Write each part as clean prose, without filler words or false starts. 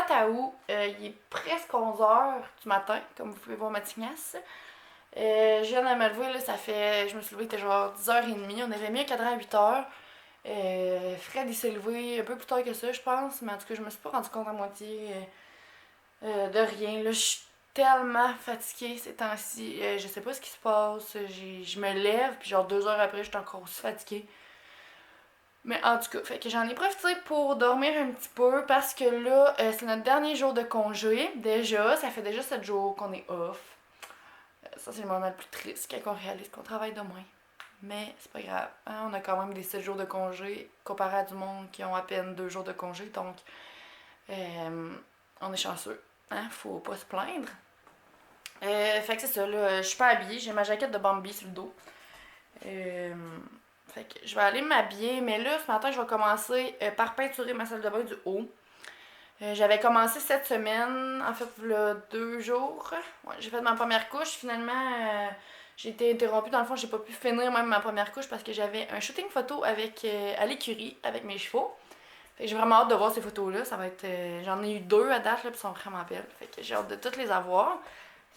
4 août, il est presque 11h du matin, comme vous pouvez voir ma tignasse. Je viens de me lever, là, je me suis levée, il était genre 10h30, on avait mis un cadran à 8h. Fred, il s'est levé un peu plus tard que ça, je pense, mais en tout cas, je me suis pas rendu compte à moitié de rien. Là, je suis tellement fatiguée ces temps-ci, je sais pas ce qui se passe, je me lève, puis genre 2 heures après, je suis encore aussi fatiguée. Mais en tout cas, fait que j'en ai profité pour dormir un petit peu parce que là, c'est notre dernier jour de congé. Déjà, ça fait déjà 7 jours qu'on est off. Ça, c'est le moment le plus triste quand on réalise qu'on travaille demain. Mais c'est pas grave. Hein, on a quand même des 7 jours de congé comparé à du monde qui ont à peine 2 jours de congé. Donc, on est chanceux. Hein, faut pas se plaindre. Fait que c'est ça, là, je suis pas habillée. J'ai ma jaquette de Bambi sur le dos. Fait que je vais aller m'habiller, mais là, ce matin, je vais commencer par peinturer ma salle de bain du haut. J'avais commencé cette semaine, en fait, là, 2 jours. Ouais, j'ai fait ma première couche. Finalement, j'ai été interrompue. Dans le fond, j'ai pas pu finir même ma première couche parce que j'avais un shooting photo à l'écurie avec mes chevaux. Fait que j'ai vraiment hâte de voir ces photos-là. Ça va être. J'en ai eu 2 à date, là, puis elles sont vraiment belles. Fait que j'ai hâte de toutes les avoir.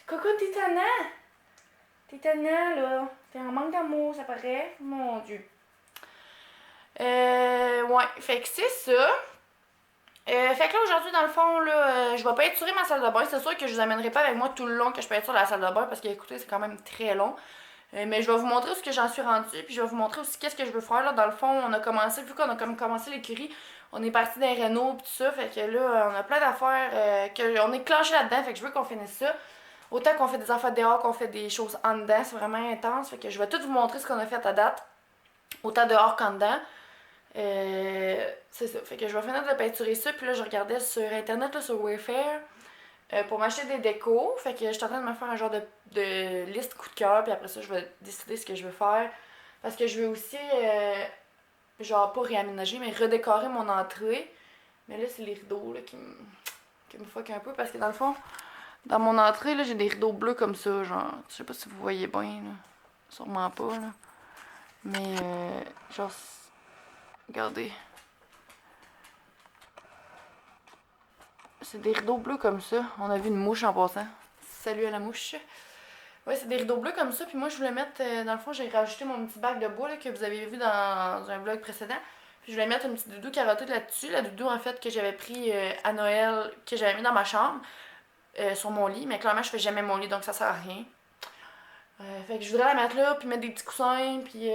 Coucou, t'es tannant! T'es tannant, là. T'es en manque d'amour, ça paraît. Mon Dieu. Ouais, fait que c'est ça. Fait que là, aujourd'hui, dans le fond, là, je vais peinturer ma salle de bain. C'est sûr que je vous amènerai pas avec moi tout le long que je peinture la salle de bain parce que, écoutez, c'est quand même très long. Mais je vais vous montrer où ce que j'en suis rendue, puis je vais vous montrer aussi qu'est-ce que je veux faire. Là, dans le fond, on a commencé, vu qu'on a comme commencé l'écurie, on est parti d'un réno pis tout ça. Fait que là, on a plein d'affaires, on est clenché là-dedans. Fait que je veux qu'on finisse ça. Autant qu'on fait des affaires dehors, qu'on fait des choses en dedans. C'est vraiment intense. Fait que je vais tout vous montrer ce qu'on a fait à date. Autant dehors qu'en dedans. C'est ça. Fait que je vais finir de peinturer ça. Puis là, je regardais sur internet, là, sur Wayfair, pour m'acheter des décos. Fait que je suis en train de me faire un genre de liste coup de cœur. Puis après ça, je vais décider ce que je veux faire. Parce que je veux aussi, genre, pas réaménager, mais redécorer mon entrée. Mais là, c'est les rideaux là, qui me fuck un peu. Parce que dans le fond, dans mon entrée, là, j'ai des rideaux bleus comme ça. Genre, je sais pas si vous voyez bien. Là. Sûrement pas. Là. Mais, genre, regardez. C'est des rideaux bleus comme ça. On a vu une mouche en passant. Salut à la mouche. Ouais, c'est des rideaux bleus comme ça. Puis moi, je voulais mettre, dans le fond, j'ai rajouté mon petit bac de bois là, que vous avez vu dans un vlog précédent. Puis je voulais mettre une petite doudou carottée là-dessus. La doudou, en fait, que j'avais pris à Noël, que j'avais mis dans ma chambre, sur mon lit. Mais clairement, je fais jamais mon lit, donc ça sert à rien. Fait que je voudrais la mettre là, puis mettre des petits coussins, puis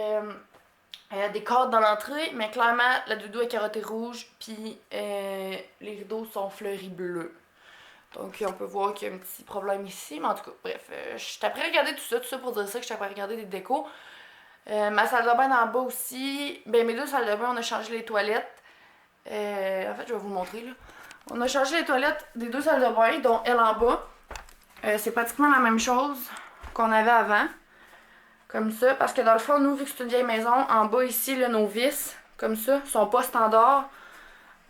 des cordes dans l'entrée, mais clairement, la doudou est carottée rouge, puis les rideaux sont fleuris bleus. Donc, on peut voir qu'il y a un petit problème ici, mais en tout cas, bref, je t'ai après regarder tout ça pour dire ça, que je t'ai après regarder des décos. Ma salle de bain en bas aussi, ben mes 2 salles de bain, on a changé les toilettes. En fait, je vais vous montrer, là. On a changé les toilettes des 2 salles de bain, dont elle en bas. C'est pratiquement la même chose qu'on avait avant. Comme ça, parce que dans le fond, nous, vu que c'est une vieille maison, en bas ici, là, nos vis, comme ça, sont pas standards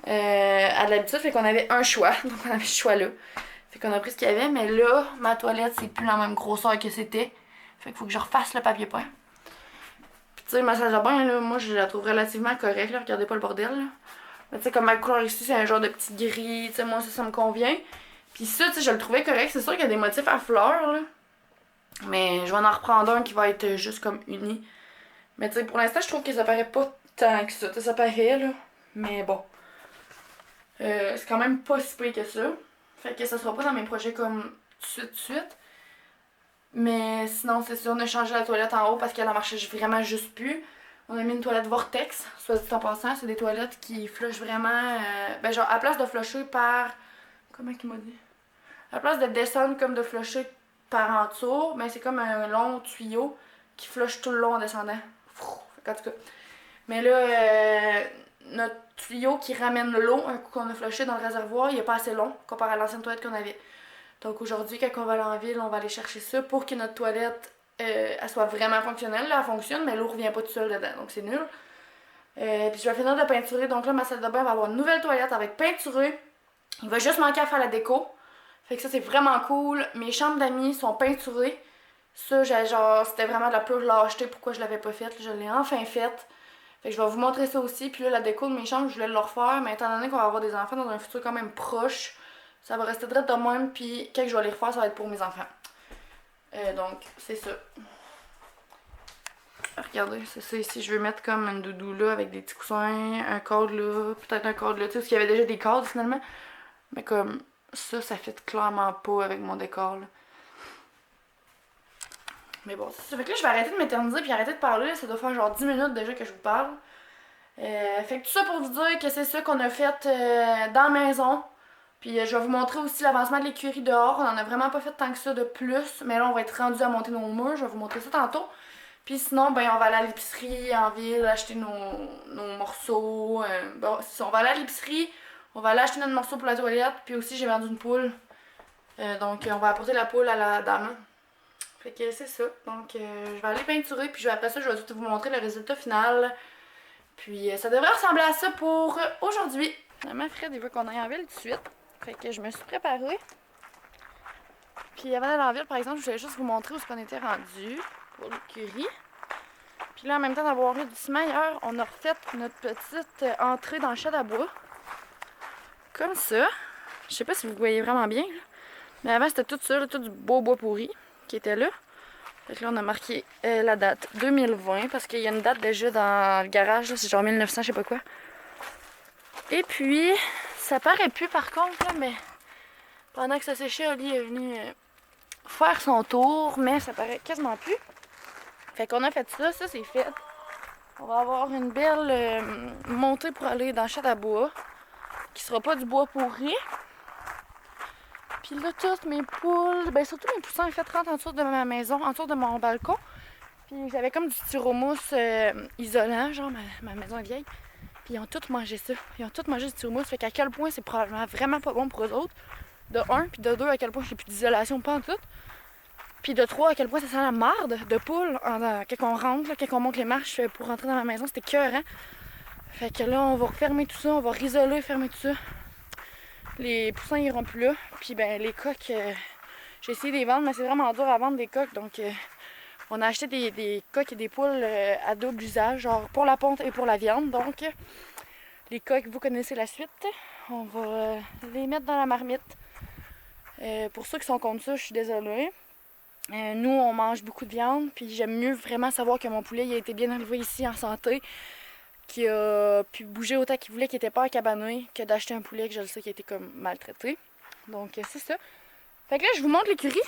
à l'habitude. Fait qu'on avait un choix, donc on avait ce choix-là. Fait qu'on a pris ce qu'il y avait, mais là, ma toilette, c'est plus la même grosseur que c'était. Fait qu'il faut que je refasse le papier peint. Puis tu sais, ma salle de bain, là, moi, je la trouve relativement correcte, là. Regardez pas le bordel, là. Mais tu sais, comme ma couleur ici, c'est un genre de petit gris, tu sais, moi, ça me convient. Puis ça, tu sais, je le trouvais correct. C'est sûr qu'il y a des motifs à fleurs, là. Mais je vais en reprendre un qui va être juste comme uni. Mais tu sais, pour l'instant, je trouve que ça paraît pas tant que ça. Ça paraît, là. Mais bon. C'est quand même pas si pire que ça. Fait que ça sera pas dans mes projets comme tout de suite. Mais sinon, c'est ça. On a changé la toilette en haut parce qu'elle en marchait vraiment juste plus. On a mis une toilette Vortex, soit dit en passant. C'est des toilettes qui flushent vraiment. Ben, genre, à place de flusher par. Comment qu'il m'a dit? À place de descendre comme de flusher par en dessous, ben c'est comme un long tuyau qui flush tout le long en descendant. En tout cas. Mais là, notre tuyau qui ramène l'eau, un coup qu'on a flushé dans le réservoir, il est pas assez long comparé à l'ancienne toilette qu'on avait. Donc aujourd'hui, quand on va aller en ville, on va aller chercher ça pour que notre toilette elle soit vraiment fonctionnelle. Là, elle fonctionne, mais l'eau revient pas tout seul dedans, donc c'est nul. Puis je vais finir de peinturer, donc là, ma salle de bain va avoir une nouvelle toilette avec peinturée. Il va juste manquer à faire la déco. Fait que ça, c'est vraiment cool. Mes chambres d'amis sont peinturées. Ça, genre, c'était vraiment de la pure lâcheté. Pourquoi je l'avais pas faite? Je l'ai enfin faite. Fait que je vais vous montrer ça aussi. Puis là, la déco de mes chambres, je voulais le refaire. Mais étant donné qu'on va avoir des enfants dans un futur quand même proche, Ça va rester direct de même, puis quand je vais les refaire, ça va être pour mes enfants. Donc, c'est ça. Regardez, c'est ça ici. Je vais mettre comme une doudou là avec des petits coussins, un cadre là, peut-être un cadre là, tu sais, parce qu'il y avait déjà des cadres finalement. Mais comme ça fit clairement pas avec mon décor là. Mais bon, c'est ça. Fait que là, je vais arrêter de m'éterniser puis arrêter de parler. Là. Ça doit faire genre 10 minutes déjà que je vous parle. Fait que tout ça pour vous dire que c'est ça qu'on a fait dans la maison. Puis je vais vous montrer aussi l'avancement de l'écurie dehors. On en a vraiment pas fait tant que ça de plus. Mais là, on va être rendu à monter nos murs. Je vais vous montrer ça tantôt. Puis sinon, ben on va aller à l'épicerie en ville, acheter nos morceaux. Bon, c'est ça, on va aller à l'épicerie. On va aller acheter notre morceau pour la toilette. Puis aussi, j'ai vendu une poule. Donc, on va apporter la poule à la dame. Fait que c'est ça. Donc, je vais aller peinturer. Puis après ça, je vais tout vous montrer le résultat final. Puis, ça devrait ressembler à ça pour aujourd'hui. Finalement, Fred, il veut qu'on aille en ville tout de suite. Fait que je me suis préparée. Puis, avant d'aller en ville, par exemple, je voulais juste vous montrer où est-ce qu'on était rendu pour l'écurie. Puis là, en même temps d'avoir eu du ciment hier, on a refait notre petite entrée dans le chat à bois. Comme ça. Je sais pas si vous voyez vraiment bien. Là. Mais avant, c'était tout ça, là, tout du beau bois pourri qui était là. Fait que là, on a marqué la date 2020 parce qu'il y a une date déjà dans le garage, c'est genre 1900, je sais pas quoi. Et puis, ça paraît plus par contre, là, mais pendant que ça séchait, Oli est venu faire son tour, mais ça paraît quasiment plus. Fait qu'on a fait ça, ça c'est fait. On va avoir une belle montée pour aller dans le chat à bois, qui sera pas du bois pourri. Puis là, toutes mes poules, ben surtout mes poussins, en fait, rentrent en dessous de ma maison, en dessous de mon balcon. Puis j'avais comme du styromousse isolant, genre ma maison est vieille. Puis ils ont tous mangé ça. Ils ont tous mangé du styromousse. Fait qu'à quel point c'est probablement vraiment pas bon pour eux autres. De 1, puis de 2, à quel point j'ai plus d'isolation pas en tout. Puis de 3, à quel point ça sent la marde de poule quand on rentre, là, quand on monte les marches pour rentrer dans ma maison. C'était écœurant. Fait que là, on va refermer tout ça, on va risoler, fermer tout ça. Les poussins iront plus là. Puis ben les coques, j'ai essayé de les vendre, mais c'est vraiment dur à vendre des coques. Donc on a acheté des coques et des poules à double usage, genre pour la ponte et pour la viande. Donc les coques, vous connaissez la suite. On va les mettre dans la marmite. Pour ceux qui sont contre ça, je suis désolée. Nous, on mange beaucoup de viande, puis j'aime mieux vraiment savoir que mon poulet il a été bien élevé ici en santé, qu'il a pu bouger autant qu'il voulait, qu'il n'était pas encabané, que d'acheter un poulet que je le sais qui a été comme maltraité. Donc c'est ça. Fait que là, je vous montre l'écurie.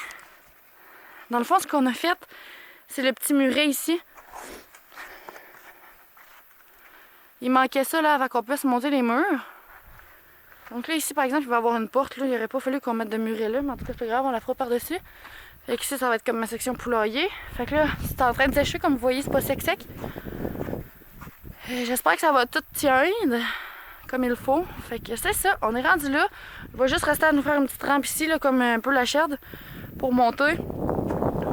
Dans le fond, ce qu'on a fait, c'est le petit muret ici. Il manquait ça là avant qu'on puisse monter les murs. Donc là, ici, par exemple, il va y avoir une porte. Là, il n'aurait pas fallu qu'on mette de muret là, mais en tout cas, c'est pas grave, on la fera par-dessus. Fait que ici, ça va être comme ma section poulailler. Fait que là, c'est en train de sécher, comme vous voyez, c'est pas sec. J'espère que ça va tout tiendre comme il faut. Fait que c'est ça, on est rendu là. Il va juste rester à nous faire une petite rampe ici, là, comme un peu la shed, pour monter.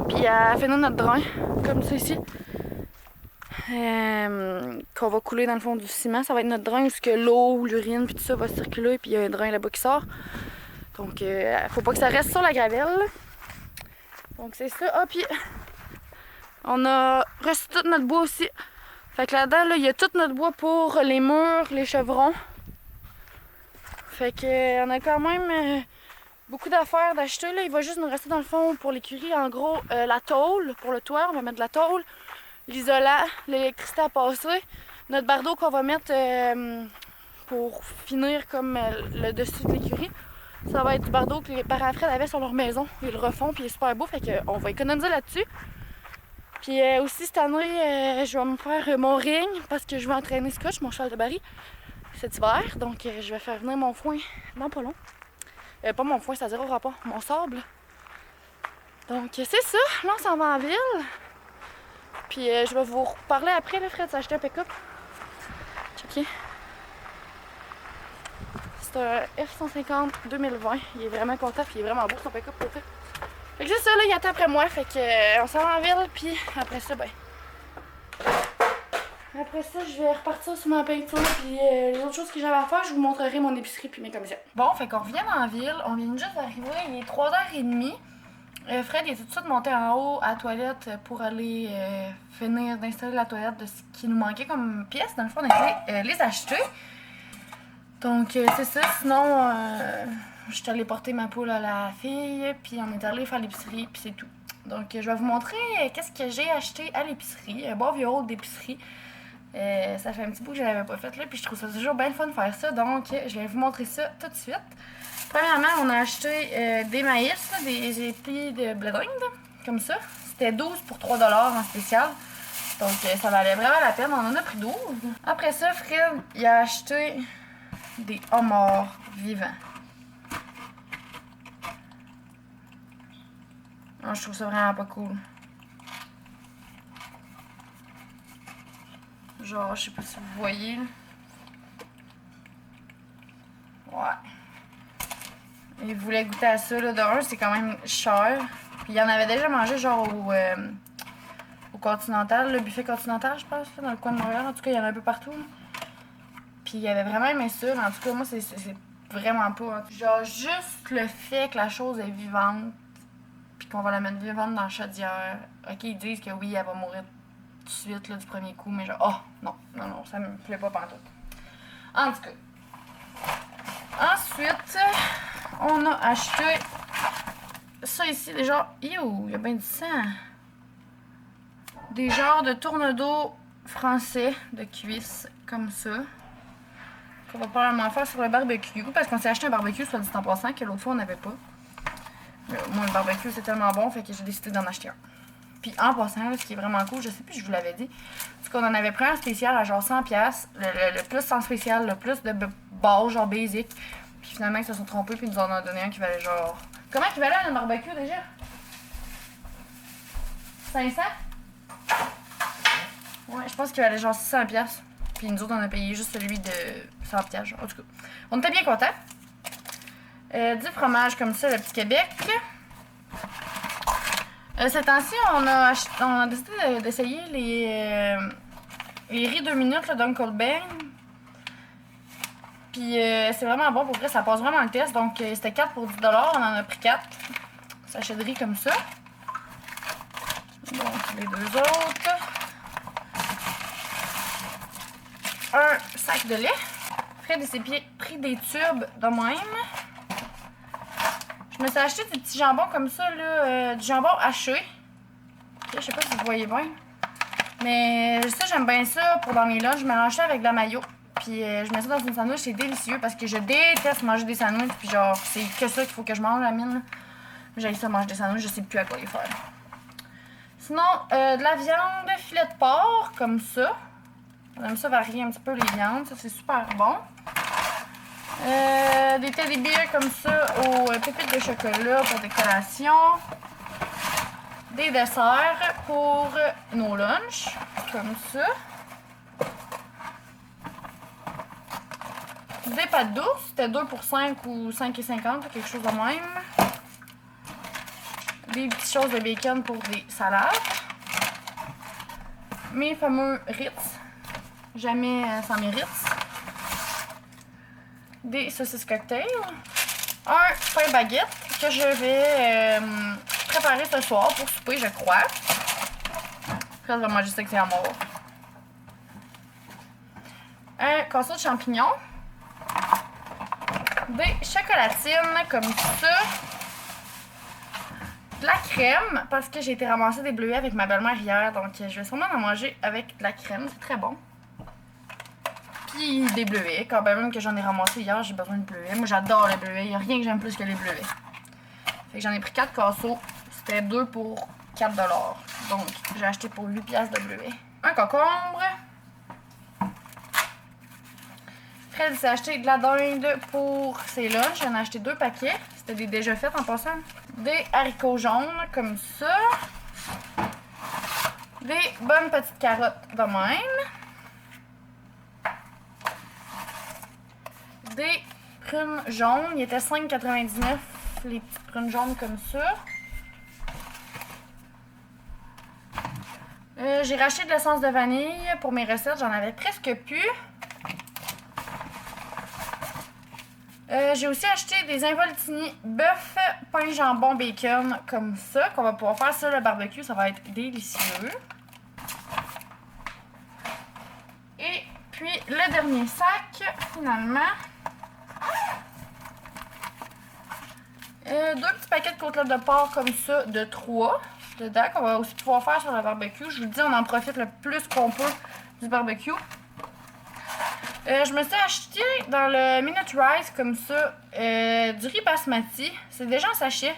Puis à finir notre drain, comme ça ici. Qu'on va couler dans le fond du ciment. Ça va être notre drain où l'eau, l'urine, puis tout ça va circuler. Puis il y a un drain là-bas qui sort. Donc, faut pas que ça reste sur la gravelle. Donc, c'est ça. Ah, puis on a reçu tout notre bois aussi. Fait que là-dedans, là, il y a tout notre bois pour les murs, les chevrons. Fait que on a quand même beaucoup d'affaires d'acheter. Là. Il va juste nous rester dans le fond pour l'écurie. En gros, la tôle pour le toit. On va mettre de la tôle. L'isolant, l'électricité à passer. Notre bardeau qu'on va mettre pour finir comme le dessus de l'écurie. Ça va être du bardeau que les parents Fred avaient sur leur maison. Ils le refont puis il est super beau. Fait qu'on va économiser là-dessus. Puis aussi cette année, je vais me faire mon ring parce que je vais entraîner Scotch, mon cheval de Barry, cet hiver. Donc je vais faire venir mon foin dans pas long. Pas mon foin, c'est-à-dire au rapport, mon sable. Donc c'est ça, là on s'en va en ville. Puis je vais vous reparler après, là, Fred s'est acheté un pick-up. Checké. C'est un F-150 2020. Il est vraiment content, puis il est vraiment beau son pick-up pour ça. Fait que c'est ça, là, il attend après moi. Fait que on s'en va en ville, puis après ça, ben. Après ça, je vais repartir sur ma peinture, puis les autres choses que j'avais à faire, je vous montrerai mon épicerie puis mes commissions. Bon, fait qu'on revient en ville. On vient juste d'arriver, il est 3h30. Fred il est tout de suite monté en haut à la toilette pour aller finir d'installer la toilette de ce qui nous manquait comme pièces. Dans le fond, on a été les acheter. Donc, c'est ça. Sinon, je suis allée porter ma poule à la fille, puis on est allé faire l'épicerie, puis c'est tout. Donc, je vais vous montrer qu'est-ce que j'ai acheté à l'épicerie. Un bon vieux rôle d'épicerie. Ça fait un petit bout que je l'avais pas fait là, puis je trouve ça toujours bien le fun de faire ça. Donc, je vais vous montrer ça tout de suite. Premièrement, on a acheté des maïs, là, des épis de blé d'Inde, comme ça. C'était 12 pour 3 $ en spécial. Donc, ça valait vraiment la peine. On en a pris 12. Après ça, Fred, il a acheté des homards vivants. Oh, je trouve ça vraiment pas cool. Genre, je sais pas si vous voyez. Ouais. Il voulait goûter à ça, là. De un, c'est quand même cher. Puis il en avait déjà mangé, genre, au Continental, le buffet Continental, je pense, là, dans le coin de Montréal. En tout cas, il y en a un peu partout. Là. Puis il avait vraiment aimé ça. Mais en tout cas, moi, c'est vraiment pas. Genre, juste le fait que la chose est vivante, puis qu'on va la mettre vivante dans la chaudière. Ok, ils disent que oui, elle va mourir tout de suite, là, du premier coup. Mais genre, oh, non, non, non, ça me plaît pas pantoute. En tout cas. Ensuite, on a acheté ça ici, des genres. Yo, il y a bien du sang. Des genres de tourne-dos français de cuisse, comme ça. Qu'on va probablement faire sur le barbecue. Parce qu'on s'est acheté un barbecue, soit dit en passant, que l'autre fois on n'avait pas. Moi, le barbecue, c'est tellement bon, fait que j'ai décidé d'en acheter un. Puis en passant, là, ce qui est vraiment cool, je sais plus si je vous l'avais dit, c'est qu'on en avait pris un spécial à genre 100$. Le plus sans spécial, le plus de base, genre basic. Puis finalement, ils se sont trompés, puis ils nous en ont donné un qui valait genre. Comment il valait un barbecue déjà? 500? Ouais, je pense qu'il valait genre 600$. Puis nous autres, on a payé juste celui de 100$. Genre. En tout cas, on était bien contents. 10 fromages comme ça, le petit Québec. Ces temps-ci, on a décidé d'essayer les riz 2 minutes d'Uncle Ben. Puis c'est vraiment bon, pour vrai, ça passe vraiment le test. Donc c'était 4 pour 10$, on en a pris 4. Sachets de riz comme ça. Donc les deux autres. Un sac de lait. Fred s'est pris des tubes de même. Je me suis acheté des petits jambons comme ça, là, du jambon haché. Je sais pas si vous voyez bien. Mais ça, j'aime bien ça pour dans mes lunchs. Je mélange ça avec de la mayo. Puis je mets ça dans une sandwich, c'est délicieux parce que je déteste manger des sandwichs. Puis genre, c'est que ça qu'il faut que je mange, la mine. J'ai ça manger des sandwichs, je sais plus à quoi les faire. Sinon, de la viande, filet de porc, comme ça. J'aime ça varier un petit peu les viandes, ça c'est super bon. Des teddy bears comme ça aux pépites de chocolat pour décoration. Des desserts pour nos lunchs, comme ça. Des pâtes douces, c'était 2 pour 5 ou 5,50, quelque chose de même. Des petites choses de bacon pour des salades. Mes fameux Ritz, jamais sans mes Ritz. Des saucisses cocktail. Un pain baguette que je vais préparer ce soir pour souper, je crois. Après, je vais manger ça que c'est à mort. Un casseau de champignons. Des chocolatines comme ça. De la crème, parce que j'ai été ramasser des bleuets avec ma belle-mère hier. Donc, je vais sûrement en manger avec de la crème. C'est très bon. Puis des bleuets. Quand même que j'en ai ramassé hier, j'ai besoin de bleuets. Moi, j'adore les bleuets. Il n'y a rien que j'aime plus que les bleuets. Fait que j'en ai pris 4 casseaux. C'était 2 pour 4$. Donc, j'ai acheté pour 8$ de bleuets. Un concombre. Fred s'est acheté de la dinde pour ses lunchs. J'en ai acheté 2 paquets. C'était des déjà faits en passant. Des haricots jaunes comme ça. Des bonnes petites carottes de même. Des prunes jaunes. Il était 5,99$ les petites prunes jaunes comme ça. J'ai racheté de l'essence de vanille pour mes recettes. J'en avais presque plus. J'ai aussi acheté des involtini bœuf, pain, jambon, bacon comme ça. Qu'on va pouvoir faire sur le barbecue. Ça va être délicieux. Et puis le dernier sac, finalement. 2 petits paquets de côtelettes de porc comme ça, de 3 dedans, qu'on va aussi pouvoir faire sur le barbecue. Je vous dis, on en profite le plus qu'on peut du barbecue. Je me suis acheté dans le Minute Rice comme ça du riz basmati. C'est déjà un sachet.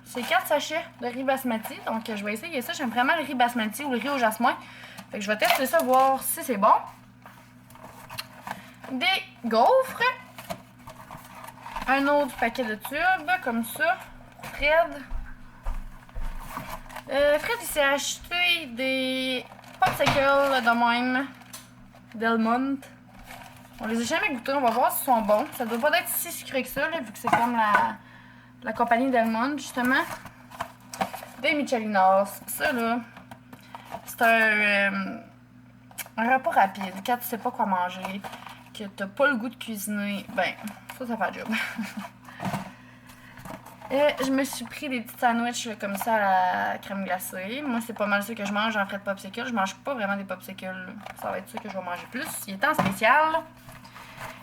C'est 4 sachets de riz basmati. Donc je vais essayer ça. J'aime vraiment le riz basmati ou le riz au jasmin. Fait que je vais tester ça, voir si c'est bon. Des gaufres. Un autre paquet de tubes comme ça. Pour Fred. Fred il s'est acheté des popsicles de même. Delmont. On les a jamais goûtés, on va voir s'ils sont bons. Ça doit pas être si sucré que ça, là, vu que c'est comme la compagnie Delmont, justement. Des Michelinos. Ça, là, c'est un repas rapide. Quand tu sais pas quoi manger, que t'as pas le goût de cuisiner, ben, ça fait le job. Je me suis pris des petits sandwichs là, comme ça à la crème glacée. Moi, c'est pas mal ça que je mange en frais de popsicle. Je mange pas vraiment des popsicles. Ça va être ça que je vais manger plus. Il est en spécial.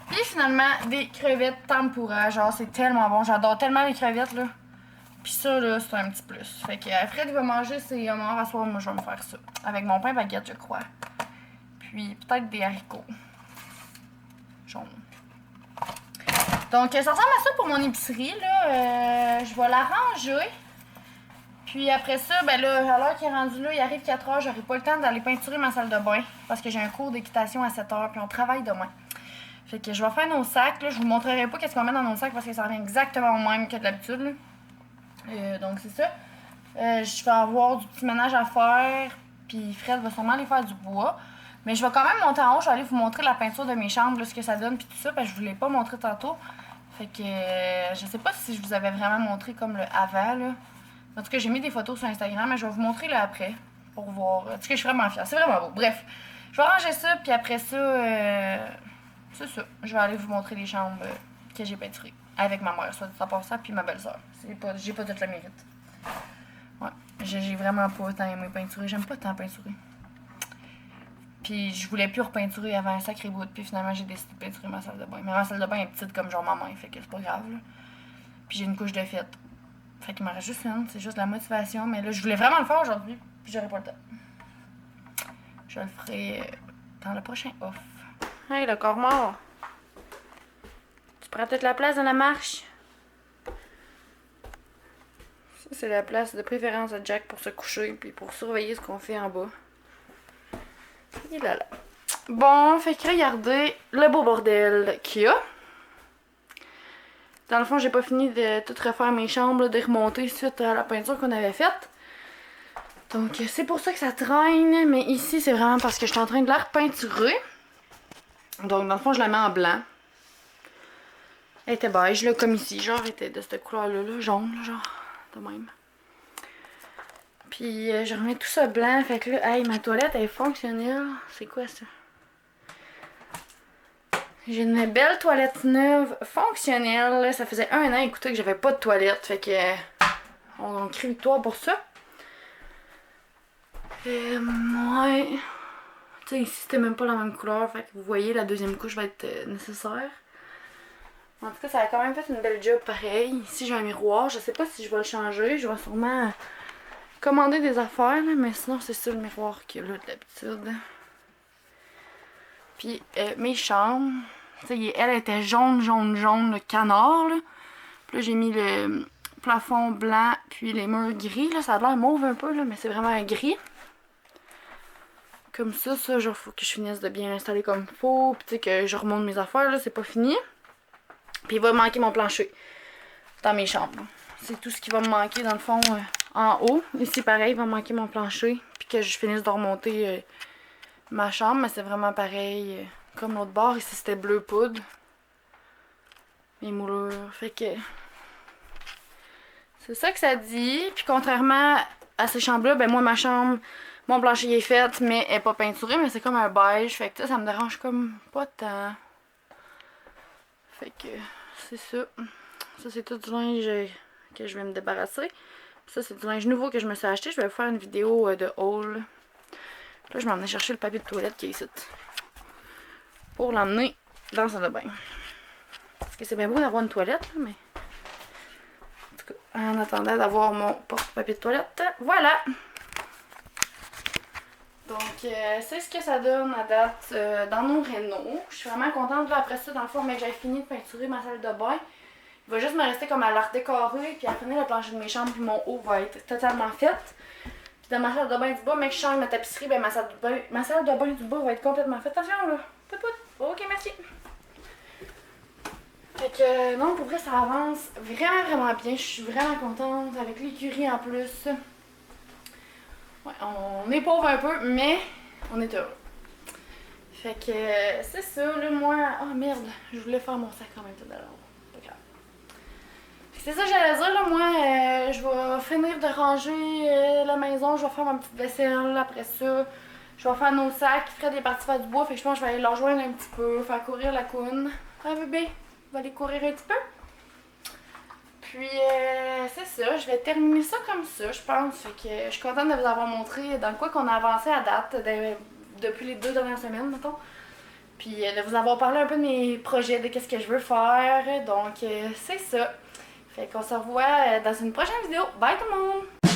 Puis finalement, des crevettes tempura. Genre, c'est tellement bon. J'adore tellement les crevettes, là. Puis ça, là, c'est un petit plus. Fait que Fred, il va manger ses homards à soir. Moi, je vais me faire ça. Avec mon pain baguette, je crois. Puis peut-être des haricots jaunes. Donc, ça ressemble à ça pour mon épicerie, là. Je vais la ranger. Puis après ça, ben là, à l'heure qu'il est rendu là, il arrive 4h, j'aurai pas le temps d'aller peinturer ma salle de bain. Parce que j'ai un cours d'équitation à 7h, puis on travaille demain. Fait que je vais faire nos sacs, là. Je vous montrerai pas qu'est-ce qu'on met dans nos sacs parce que ça revient exactement au même que d'habitude, là. Donc, c'est ça. Je vais avoir du petit ménage à faire. Puis Fred va sûrement aller faire du bois. Mais je vais quand même monter en haut, je vais aller vous montrer la peinture de mes chambres, là, ce que ça donne, puis tout ça, parce que je vous l'ai pas montré tantôt. Fait que je sais pas si je vous avais vraiment montré comme le avant, là. En tout cas, j'ai mis des photos sur Instagram, mais je vais vous montrer le après, pour voir. En tout cas, je suis vraiment fière, c'est vraiment beau. Bref, je vais ranger ça, puis après ça, c'est ça. Je vais aller vous montrer les chambres que j'ai peinturées. Avec ma mère, soit dit en passant, puis ma belle-sœur. J'ai pas tout le mérite. Ouais, j'ai vraiment pas tant aimé peinturer, j'aime pas tant peinturer. Puis je voulais plus repeinturer avant un sacré bout. Puis finalement, j'ai décidé de peinturer ma salle de bain. Mais ma salle de bain est petite comme genre ma main, fait que c'est pas grave, là. Puis j'ai une couche de fête. Fait qu'il m'en reste juste une, c'est juste la motivation. Mais là, je voulais vraiment le faire aujourd'hui, puis j'aurais pas le temps. Je le ferai dans le prochain off. Hey, le corps mort. Tu prends toute la place dans la marche. Ça, c'est la place de préférence de Jack pour se coucher, puis pour surveiller ce qu'on fait en bas. Et là là. Bon, fait que regardez le beau bordel qu'il y a. Dans le fond, j'ai pas fini de tout refaire mes chambres, de remonter suite à la peinture qu'on avait faite. Donc, c'est pour ça que ça traîne. Mais ici, c'est vraiment parce que je suis en train de la repeinturer. Donc, dans le fond, je la mets en blanc. Elle était beige, là, comme ici. Genre, elle était de cette couleur-là, là, jaune, là, genre, de même. Puis je remets tout ça blanc. Fait que là, hey, ma toilette elle est fonctionnelle. C'est quoi ça? J'ai une belle toilette neuve fonctionnelle. Ça faisait 1 an, écoutez, que j'avais pas de toilette. Fait que on crie victoire pour ça. Ouais. Tu sais, ici c'était même pas la même couleur. Fait que vous voyez, la deuxième couche va être nécessaire. En tout cas, ça a quand même fait une belle job pareil. Ici j'ai un miroir. Je sais pas si je vais le changer. Je vais sûrement commander des affaires, là, mais sinon c'est ça le miroir qu'il y a là de l'habitude. Puis mes chambres, tu sais, elle était jaune, le canard, là. Puis là j'ai mis le plafond blanc, puis les murs gris, là, ça a l'air mauve un peu, là, mais c'est vraiment un gris. Comme ça, genre faut que je finisse de bien installer comme il faut, puis tu sais que je remonte mes affaires, là, c'est pas fini. Puis il va me manquer mon plancher dans mes chambres. C'est tout ce qui va me manquer dans le fond en haut. Ici pareil, il va me manquer mon plancher. Puis que je finisse de remonter ma chambre. Mais c'est vraiment pareil comme l'autre bord. Ici c'était bleu poudre. Mes moulures. Fait que c'est ça que ça dit. Puis contrairement à ces chambres-là, ben moi ma chambre, mon plancher est fait, mais elle n'est pas peinturée. Mais c'est comme un beige. Fait que ça me dérange comme pas tant. Fait que c'est ça. Ça c'est tout du linge que je vais me débarrasser. Ça, c'est du linge nouveau que je me suis acheté. Je vais vous faire une vidéo de haul. Là, je vais emmener chercher le papier de toilette qui est ici. Pour l'emmener dans la salle de bain. Parce que c'est bien beau d'avoir une toilette, là, mais en attendant d'avoir mon porte-papier de toilette. Voilà! Donc, c'est ce que ça donne à date dans nos rénaux. Je suis vraiment contente. Là, après ça, dans le fond, mais j'ai fini de peinturer ma salle de bain. Il va juste me rester comme à la redécorer, puis à finir le plancher de mes chambres, puis mon haut va être totalement fait. Puis dans ma salle de bain du bas, mec, je change ma tapisserie, ben ma salle de bain du bas va être complètement faite. Attention là! Pout pout! Ok, merci! Fait que non, pour vrai, ça avance vraiment bien. Je suis vraiment contente avec l'écurie en plus. Ouais, on est pauvre un peu, mais on est heureux. Fait que c'est ça, là, moi... Oh merde, je voulais faire mon sac en même temps d'alors. Pas grave. C'est ça que j'allais dire, là, moi, je vais finir de ranger la maison, je vais faire ma petite vaisselle, après ça, je vais faire nos sacs, Fred est parti faire du bois, fait que je pense que je vais aller le rejoindre un petit peu, faire courir la coune. Ah bébé, on va aller courir un petit peu. Puis c'est ça, je vais terminer ça comme ça, je pense. Fait que je suis contente de vous avoir montré dans quoi qu'on a avancé à date depuis les 2 dernières semaines, mettons. Puis de vous avoir parlé un peu de mes projets, de qu'est-ce que je veux faire. Donc c'est ça. Fait qu'on se revoit dans une prochaine vidéo. Bye tout le monde!